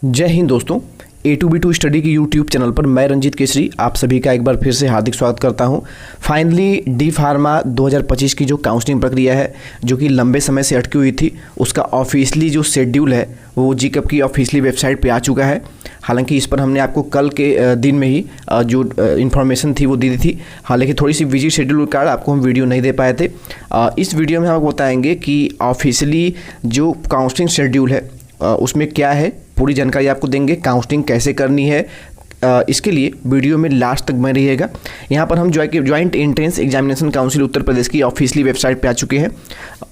जय हिंद दोस्तों। A2B2 study के यूट्यूब चैनल पर मैं रंजीत केसरी आप सभी का एक बार फिर से हार्दिक स्वागत करता हूं। फाइनली डी फार्मा 2025 की जो काउंसलिंग प्रक्रिया है जो कि लंबे समय से अटकी हुई थी, उसका ऑफिशियली जो शेड्यूल है वो GCAP की ऑफिशियली वेबसाइट पे आ चुका है। हालांकि इस पर हमने आपको कल के दिन में ही जो इन्फॉर्मेशन थी वो दी थी। हालांकि थोड़ी सी बिजी शेड्यूल के कारण आपको हम वीडियो नहीं दे पाए थे। इस वीडियो में हम आपको बताएंगे कि ऑफिशियली जो काउंसलिंग शेड्यूल है उसमें क्या है, पूरी जानकारी आपको देंगे। काउंसलिंग कैसे करनी है इसके लिए वीडियो में लास्ट तक बने रहिएगा। यहाँ पर हम joint entrance examination council Uttar Pradesh की ऑफिशियली वेबसाइट पे आ चुके हैं।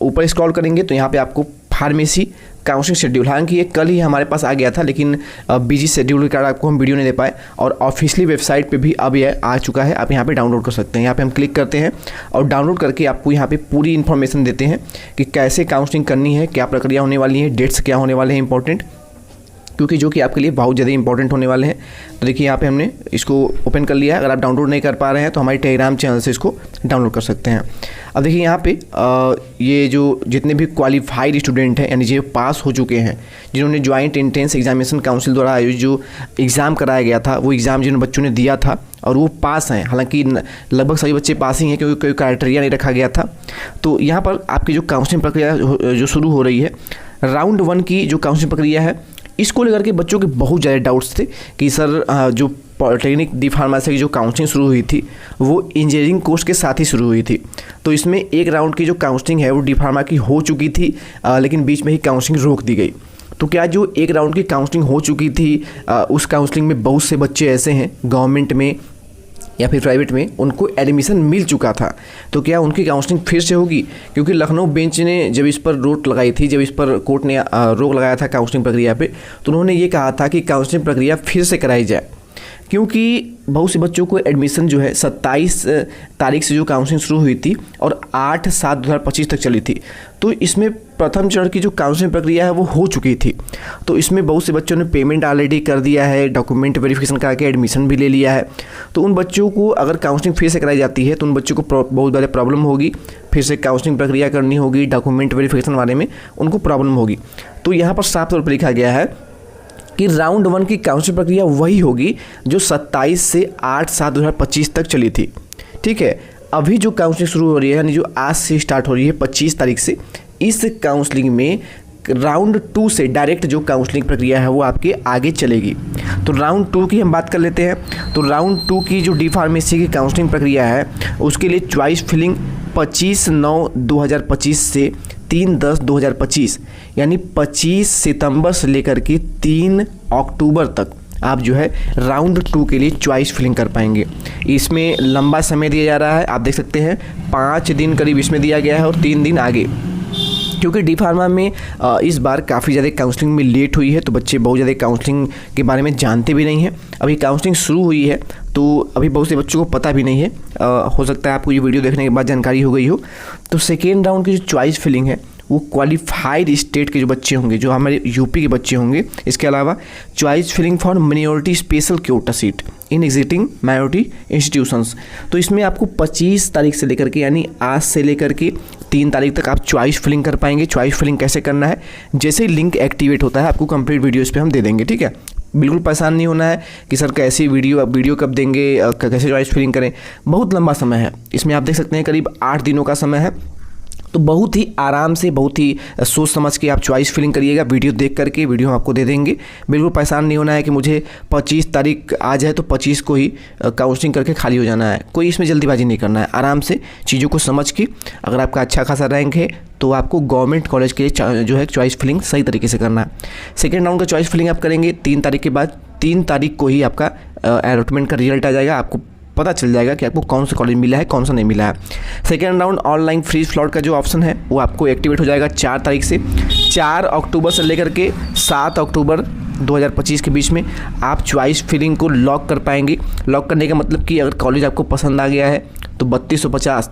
ऊपर स्क्रॉल करेंगे तो यहाँ पे आपको फार्मेसी काउंसलिंग शेड्यूल, हालांकि ये कल ही हमारे पास आ गया था लेकिन बिजी शेड्यूल के कारण आपको हम वीडियो नहीं दे पाए, और ऑफिशियली वेबसाइट पे भी अब यह आ चुका है। आप यहाँ पे डाउनलोड कर सकते हैं। यहाँ पे हम क्लिक करते हैं और डाउनलोड करके आपको यहाँ पे पूरी इन्फॉर्मेशन देते हैं कि कैसे काउंसलिंग करनी है, क्या प्रक्रिया होने वाली है, डेट्स क्या होने वाले हैं इंपॉर्टेंट, क्योंकि जो कि आपके लिए बहुत ज़्यादा इंपॉर्टेंट होने वाले हैं। तो देखिए यहाँ पे हमने इसको ओपन कर लिया है। अगर आप डाउनलोड नहीं कर पा रहे हैं तो हमारे टेलीग्राम चैनल से इसको डाउनलोड कर सकते हैं। अब देखिए यहाँ पे ये जो जितने भी क्वालिफाइड स्टूडेंट हैं, यानी जो पास हो चुके हैं, जिन्होंने ज्वाइंट एंट्रेंस एग्जामिनेशन काउंसिल द्वारा आयोजित जो एग्ज़ाम कराया गया था, वो एग्ज़ाम जिन बच्चों ने दिया था और वो पास हैं, हालांकि लगभग सभी बच्चे पास ही हैं क्योंकि कोई क्राइटेरिया नहीं रखा गया था। तो यहाँ पर आपकी जो काउंसलिंग प्रक्रिया जो शुरू हो रही है, राउंड 1 की जो काउंसलिंग प्रक्रिया है, इसको लेकर के बच्चों के बहुत ज़्यादा डाउट्स थे कि सर जो पॉलिटेक्निक डी फार्मेसी की जो काउंसलिंग शुरू हुई थी वो इंजीनियरिंग कोर्स के साथ ही शुरू हुई थी। तो इसमें एक राउंड की जो काउंसलिंग है वो डी फार्मा की हो चुकी थी, लेकिन बीच में ही काउंसलिंग रोक दी गई। तो क्या जो एक राउंड की काउंसलिंग हो चुकी थी उस काउंसलिंग में बहुत से बच्चे ऐसे हैं गवर्नमेंट में या फिर प्राइवेट में उनको एडमिशन मिल चुका था, तो क्या उनकी काउंसलिंग फिर से होगी? क्योंकि लखनऊ बेंच ने जब इस पर रोक लगाई थी, जब इस पर कोर्ट ने रोक लगाया था काउंसलिंग प्रक्रिया पे, तो उन्होंने ये कहा था कि काउंसलिंग प्रक्रिया फिर से कराई जाए, क्योंकि बहुत से बच्चों को एडमिशन जो है 27 तारीख से जो काउंसलिंग शुरू हुई थी और 8/7/2025 तक चली थी। तो इसमें प्रथम चरण की जो काउंसलिंग प्रक्रिया है वो हो चुकी थी। तो इसमें बहुत से बच्चों ने पेमेंट ऑलरेडी कर दिया है, डॉक्यूमेंट वेरिफिकेशन करके एडमिशन भी ले लिया है। तो उन बच्चों को अगर काउंसलिंग फिर से कराई जाती है तो उन बच्चों को बहुत ज़्यादा प्रॉब्लम होगी, फिर से काउंसलिंग प्रक्रिया करनी होगी, डॉक्यूमेंट वेरिफिकेशन बारे में उनको प्रॉब्लम होगी। तो यहाँ पर साफ तौर पर लिखा गया है कि राउंड 1 की काउंसलिंग प्रक्रिया वही होगी जो 27 से 8/7/2025 तक चली थी। ठीक है, अभी जो काउंसलिंग शुरू हो रही है, यानी जो आज से स्टार्ट हो रही है 25 तारीख से, इस काउंसलिंग में राउंड 2 से डायरेक्ट जो काउंसलिंग प्रक्रिया है वो आपके आगे चलेगी। तो राउंड 2 की हम बात कर लेते हैं। तो राउंड 2 की जो डी फार्मेसी की काउंसलिंग प्रक्रिया है उसके लिए चॉइस फिलिंग 25/9/2025 से 3/10/2025 यानी 25 सितंबर से लेकर के 3 अक्टूबर तक आप जो है राउंड 2 के लिए चॉइस फिलिंग कर पाएंगे। इसमें लंबा समय दिया जा रहा है, आप देख सकते हैं 5 दिन करीब इसमें दिया गया है और 3 दिन आगे, क्योंकि डी फार्मा में इस बार काफ़ी ज़्यादा काउंसलिंग में लेट हुई है, तो बच्चे बहुत ज़्यादा काउंसलिंग के बारे में जानते भी नहीं हैं। अभी काउंसलिंग शुरू हुई है तो अभी बहुत से बच्चों को पता भी नहीं है। हो सकता है आपको ये वीडियो देखने के बाद जानकारी हो गई हो। तो सेकेंड राउंड की जो चॉइस फिलिंग है वो क्वालिफाइड स्टेट के जो बच्चे होंगे, जो हमारे यूपी के बच्चे होंगे। इसके अलावा choice filling for minority special quota seat in existing minority institutions. तो इसमें आपको 25 तारीख से लेकर के, यानी आज से लेकर के 3 तारीख तक आप चॉइस फिलिंग कर पाएंगे। चॉइस फिलिंग कैसे करना है, जैसे ही लिंक एक्टिवेट होता है आपको कंप्लीट वीडियो इस पर हम दे देंगे। ठीक है, बिल्कुल परेशान नहीं होना है कि सर कैसी वीडियो कब देंगे, कैसे चॉइस फिलिंग करें। बहुत लंबा समय है इसमें, आप देख सकते हैं करीब 8 दिनों का समय है। तो बहुत ही आराम से, बहुत ही सोच समझ के आप चॉइस फिलिंग करिएगा। वीडियो देख करके, वीडियो हम आपको दे देंगे। बिल्कुल परेशान नहीं होना है कि मुझे 25 तारीख आ जाए तो 25 को ही काउंसलिंग करके खाली हो जाना है। कोई इसमें जल्दीबाजी नहीं करना है, आराम से चीज़ों को समझ के। अगर आपका अच्छा खासा रैंक है तो आपको गवर्नमेंट कॉलेज के लिए जो है चॉइस फिलिंग सही तरीके से करना है। सेकेंड राउंड का चॉइस फिलिंग आप करेंगे 3 तारीख के बाद। 3 तारीख को ही आपका अलॉटमेंट का रिजल्ट आ जाएगा, आपको पता चल जाएगा कि आपको कौन सा कॉलेज मिला है, कौन सा नहीं मिला है। Second round online free slot का जो ऑप्शन है वो आपको एक्टिवेट हो जाएगा 4 तारीख से। 4 अक्टूबर से लेकर के 7 अक्टूबर 2025 के बीच में आप चॉइस फिलिंग को लॉक कर पाएंगे। लॉक करने का मतलब कि अगर कॉलेज आपको पसंद आ गया है तो 3250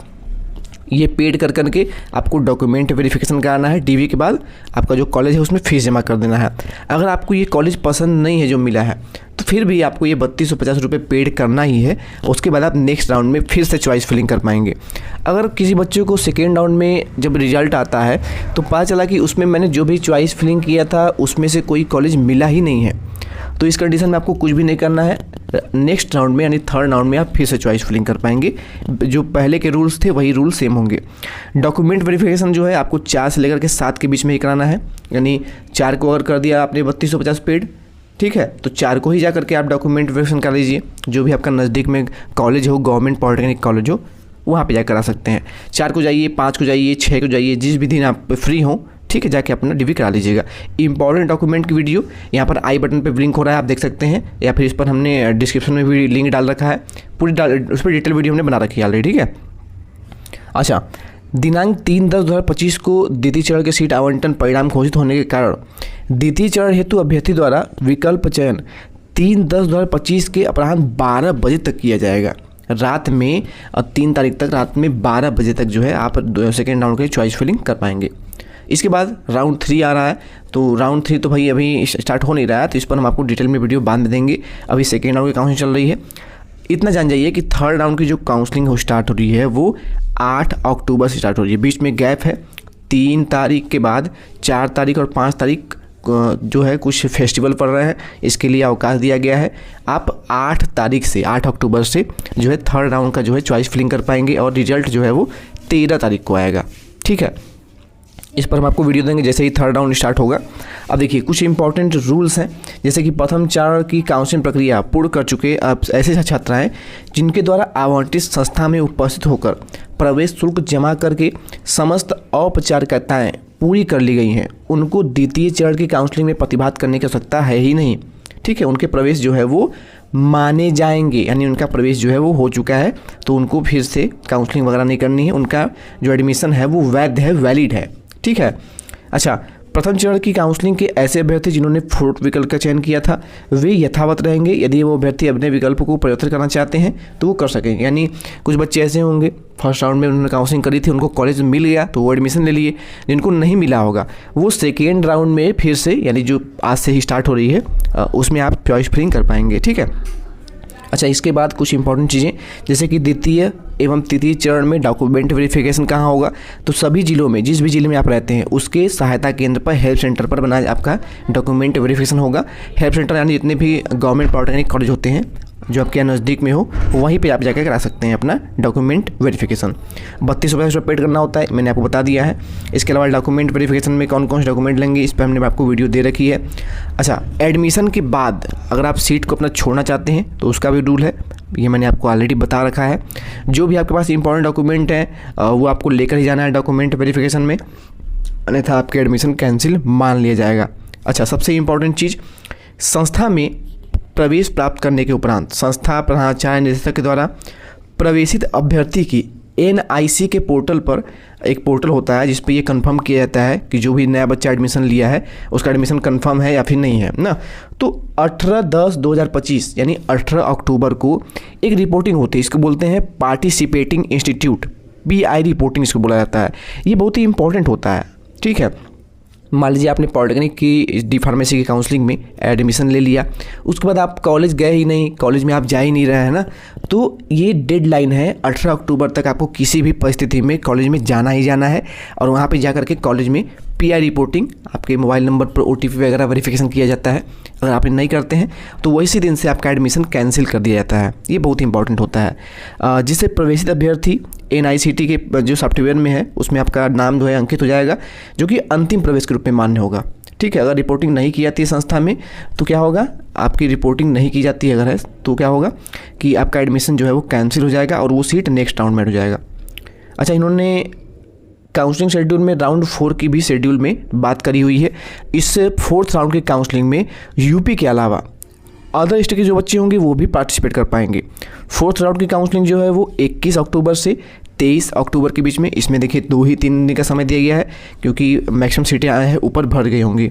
ये पेड कर करके आपको डॉक्यूमेंट वेरिफिकेशन कराना है। DV के बाद आपका जो कॉलेज है उसमें फीस जमा कर देना है। अगर आपको ये कॉलेज पसंद नहीं है जो मिला है तो फिर भी आपको ये 3250 रुपये पेड करना ही है। उसके बाद आप नेक्स्ट राउंड में फिर से चॉइस फिलिंग कर पाएंगे। अगर किसी बच्चे को सेकेंड राउंड में जब रिजल्ट आता है तो पता चला कि उसमें मैंने जो भी चॉइस फिलिंग किया था उसमें से कोई कॉलेज मिला ही नहीं है, तो इस कंडीशन में आपको कुछ भी नहीं करना है। नेक्स्ट राउंड में यानी थर्ड राउंड में आप फिर से चॉइस फिलिंग कर पाएंगे। जो पहले के रूल्स थे वही रूल सेम होंगे। डॉक्यूमेंट वेरिफिकेशन जो है आपको 4 से लेकर के 7 के बीच में ही कराना है। यानी 4 को अगर कर दिया आपने 3250 पेड, ठीक है, तो 4 को ही जा करके आप डॉक्यूमेंट वेरिफिकेशन कर लीजिए। जो भी आपका नज़दीक में कॉलेज हो, गवर्नमेंट पॉलिटेक्निक कॉलेज हो, वहाँ पे जा करा सकते हैं। 4 को जाइए, 5 को जाइए, 6 को जाइए, जिस भी दिन आप फ्री हों, ठीक है, जाके अपना डिवी करा लीजिएगा। इंपॉर्टेंट डॉक्यूमेंट की वीडियो यहाँ पर आई बटन पे लिंक हो रहा है, आप देख सकते हैं, या फिर इस पर हमने डिस्क्रिप्शन में भी लिंक डाल रखा है। उस पर डिटेल वीडियो हमने बना रखी है ऑलरेडी, ठीक है। अच्छा, दिनांक 3/10/2025 को द्वितीय चरण के सीट आवंटन परिणाम घोषित होने के कारण द्वितीय चरण हेतु अभ्यर्थी द्वारा विकल्प चयन 3/10/2025 के अपराह्न 12 बजे तक किया जाएगा। रात में 3 तारीख तक रात में 12 बजे तक जो है आप सेकेंड राउंड के चॉइस फिलिंग कर पाएंगे। इसके बाद राउंड 3 आ रहा है, तो राउंड 3 तो भाई अभी स्टार्ट हो नहीं रहा है, तो इस पर हम आपको डिटेल में वीडियो बाद में देंगे। अभी सेकेंड राउंड की काउंसलिंग चल रही है। इतना जान जाइए कि थर्ड राउंड की जो काउंसलिंग हो स्टार्ट हो रही है वो 8 अक्टूबर से स्टार्ट हो रही है। बीच में गैप है, 3 तारीख के बाद 4 तारीख और 5 तारीख जो है कुछ फेस्टिवल पड़ रहे हैं, इसके लिए अवकाश दिया गया है। आप 8 तारीख से 8 अक्टूबर से जो है थर्ड राउंड का जो है चॉइस फिलिंग कर पाएंगे और रिजल्ट जो है वो 13 तारीख को आएगा, ठीक है। इस पर हम आपको वीडियो देंगे जैसे ही थर्ड राउंड स्टार्ट होगा। अब देखिए कुछ इंपॉर्टेंट रूल्स हैं, जैसे कि प्रथम चरण की काउंसलिंग प्रक्रिया पूर्ण कर चुके ऐसे छात्र हैं जिनके द्वारा आवंटित संस्था में उपस्थित होकर प्रवेश शुल्क जमा करके समस्त औपचारिकताएं पूरी कर ली गई हैं, उनको द्वितीय चरण की काउंसलिंग में प्रतिभाग करने की आवश्यकता है ही नहीं, ठीक है। उनके प्रवेश जो है वो माने जाएंगे, यानी उनका प्रवेश जो है वो हो चुका है, तो उनको फिर से काउंसलिंग वगैरह नहीं करनी है। उनका जो एडमिशन है वो वैध है, वैलिड है, ठीक है। अच्छा, प्रथम चरण की काउंसलिंग के ऐसे अभ्यर्थी जिन्होंने फोर्थ विकल्प का चयन किया था वे यथावत रहेंगे। यदि वो अभ्यर्थी अपने विकल्प को परिवर्तित करना चाहते हैं तो वो कर सकेंगे। यानी कुछ बच्चे ऐसे होंगे फर्स्ट राउंड में उन्होंने काउंसलिंग करी थी, उनको कॉलेज मिल गया तो वो एडमिशन ले लिए, जिनको नहीं मिला होगा वो सेकेंड राउंड में फिर से, यानी जो आज से ही स्टार्ट हो रही है, उसमें आप चॉइस फिलिंग कर पाएंगे, ठीक है। अच्छा, इसके बाद कुछ इंपॉर्टेंट चीज़ें, जैसे कि द्वितीय एवं तृतीय चरण में डॉक्यूमेंट वेरिफिकेशन कहाँ होगा, तो सभी जिलों में, जिस भी जिले में आप रहते हैं उसके सहायता केंद्र पर, हेल्प सेंटर पर बना आपका डॉक्यूमेंट वेरिफिकेशन होगा। हेल्प सेंटर यानी जितने भी गवर्नमेंट पॉलिटेक्निक कॉलेज होते हैं जो आपके यहाँ नज़दीक में हो, वहीं पे आप जाकर करा सकते हैं अपना डॉक्यूमेंट वेरिफिकेशन। 3250 रुपये पेड करना होता है, मैंने आपको बता दिया है। इसके अलावा डॉक्यूमेंट वेरिफिकेशन में कौन कौन से डॉक्यूमेंट लेंगे इस पर हमने आपको वीडियो दे रखी है। अच्छा, एडमिशन के बाद अगर आप सीट को अपना छोड़ना चाहते हैं तो उसका भी रूल है, ये मैंने आपको ऑलरेडी बता रखा है। जो भी आपके पास इंपॉर्टेंट डॉक्यूमेंट हैं वो आपको लेकर ही जाना है डॉक्यूमेंट वेरिफिकेशन में, अन्यथा आपके एडमिशन कैंसिल मान लिया जाएगा। अच्छा, सबसे इम्पॉर्टेंट चीज़, संस्था में प्रवेश प्राप्त करने के उपरांत संस्था प्रधानाचार्य निदेशक के द्वारा प्रवेशित अभ्यर्थी की NIC के पोर्टल पर एक पोर्टल होता है जिस पे ये कंफर्म किया जाता है कि जो भी नया बच्चा एडमिशन लिया है उसका एडमिशन कंफर्म है या फिर नहीं है ना। तो 18/10/2025 यानी 18 अक्टूबर को एक रिपोर्टिंग होती है, इसको बोलते हैं पार्टिसिपेटिंग इंस्टीट्यूट, PI रिपोर्टिंग इसको बोला जाता है। ये बहुत ही इंपॉर्टेंट होता है, ठीक है। मान लीजिए आपने पॉलिटेक्निक की डी फार्मेसी की काउंसलिंग में एडमिशन ले लिया, उसके बाद आप कॉलेज गए ही नहीं, कॉलेज में आप जा ही नहीं रहे हैं ना, तो ये डेडलाइन है 18 अक्टूबर तक आपको किसी भी परिस्थिति में कॉलेज में जाना ही जाना है। और वहाँ पे जा करके कॉलेज में PI रिपोर्टिंग, आपके मोबाइल नंबर पर OTP वगैरह वेरिफिकेशन किया जाता है। अगर आप नहीं करते हैं तो वैसे दिन से आपका एडमिशन कैंसिल कर दिया जाता है। ये बहुत इंपॉर्टेंट होता है। जिससे प्रवेशित अभ्यर्थी NICT के जो सॉफ्टवेयर में है उसमें आपका नाम जो है अंकित हो जाएगा, जो कि अंतिम प्रवेश के रूप में मान्य होगा, ठीक है। अगर रिपोर्टिंग नहीं की जाती है संस्था में तो क्या होगा, आपकी रिपोर्टिंग नहीं की जाती है अगर है तो क्या होगा कि आपका एडमिशन जो है वो कैंसिल हो जाएगा और वो सीट नेक्स्ट राउंड में हो जाएगा। अच्छा, इन्होंने काउंसलिंग शेड्यूल में राउंड 4 की भी शेड्यूल में बात करी हुई है। इस फोर्थ राउंड की काउंसलिंग में यूपी के अलावा अदर स्टेट के जो बच्चे होंगे वो भी पार्टिसिपेट कर पाएंगे। फोर्थ राउंड की काउंसलिंग जो है वो 21 अक्टूबर से 23 अक्टूबर के बीच में, इसमें देखिए 2 ही 3 दिन का समय दिया गया है क्योंकि मैक्सिमम सीटें आए हैं ऊपर भर गई होंगी।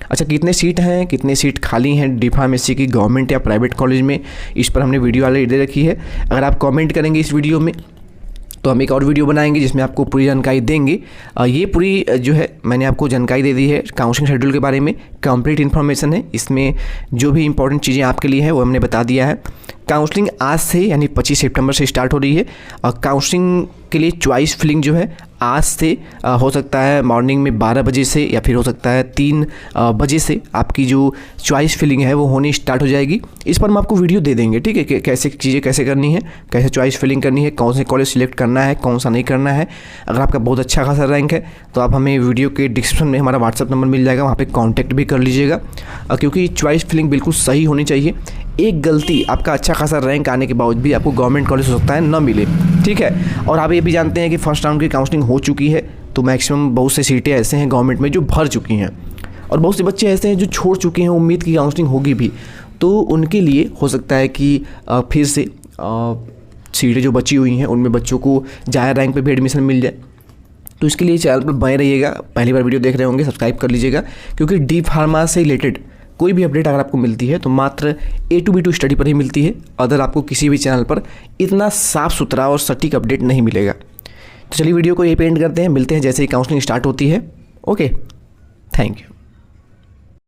अच्छा, कितने सीट हैं, कितने सीट खाली हैं डी फार्मेसी की गवर्नमेंट या प्राइवेट कॉलेज में, इस पर हमने वीडियो ऑलरेडी दे रखी है। अगर आप कमेंट करेंगे इस वीडियो में तो हम एक और वीडियो बनाएंगे जिसमें आपको पूरी जानकारी देंगे। ये पूरी जो है मैंने आपको जानकारी दे दी है काउंसलिंग शेड्यूल के बारे में, कंप्लीट इन्फॉर्मेशन है। इसमें जो भी इंपॉर्टेंट चीज़ें आपके लिए है वो हमने बता दिया है। काउंसलिंग आज से यानी 25 सितंबर से स्टार्ट हो रही है और काउंसलिंग के लिए चॉइस फिलिंग जो है आज से हो सकता है मॉर्निंग में 12 बजे से या फिर हो सकता है 3 बजे से आपकी जो चॉइस फिलिंग है वो होनी स्टार्ट हो जाएगी। इस पर हम आपको वीडियो दे देंगे, ठीक है, कि कैसे चीज़ें कैसे करनी है, कैसे चॉइस फिलिंग करनी है, कौन से कॉलेज सिलेक्ट करना है, कौन सा नहीं करना है। अगर आपका बहुत अच्छा खासा रैंक है तो आप हमें वीडियो के डिस्क्रिप्शन में हमारा व्हाट्सअप नंबर मिल जाएगा, वहाँ पर कॉन्टैक्ट भी कर लीजिएगा, क्योंकि चॉइस फिलिंग बिल्कुल सही होनी चाहिए। एक गलती आपका अच्छा खासा रैंक आने के बावजूद भी आपको गवर्नमेंट कॉलेज हो सकता है न मिले, ठीक है। और आप ये भी जानते हैं कि फर्स्ट राउंड की काउंसलिंग हो चुकी है, तो मैक्सिमम बहुत से सीटें ऐसे हैं गवर्नमेंट में जो भर चुकी हैं और बहुत से बच्चे ऐसे हैं जो छोड़ चुके हैं उम्मीद की काउंसलिंग होगी भी, तो उनके लिए हो सकता है कि फिर से सीटें जो बची हुई हैं उनमें बच्चों को ज़्यादा रैंक पे भी एडमिशन मिल जाए। तो इसके लिए चैनल पर बने रहिएगा, पहली बार वीडियो देख रहे होंगे सब्सक्राइब कर लीजिएगा, क्योंकि डी फार्मा से रिलेटेड कोई भी अपडेट अगर आपको मिलती है तो मात्र A2B2 स्टडी पर ही मिलती है। अदर आपको किसी भी चैनल पर इतना साफ सुथरा और सटीक अपडेट नहीं मिलेगा। तो चलिए वीडियो को यही पे एंड करते हैं, मिलते हैं जैसे ही काउंसलिंग स्टार्ट होती है। Okay, thank you.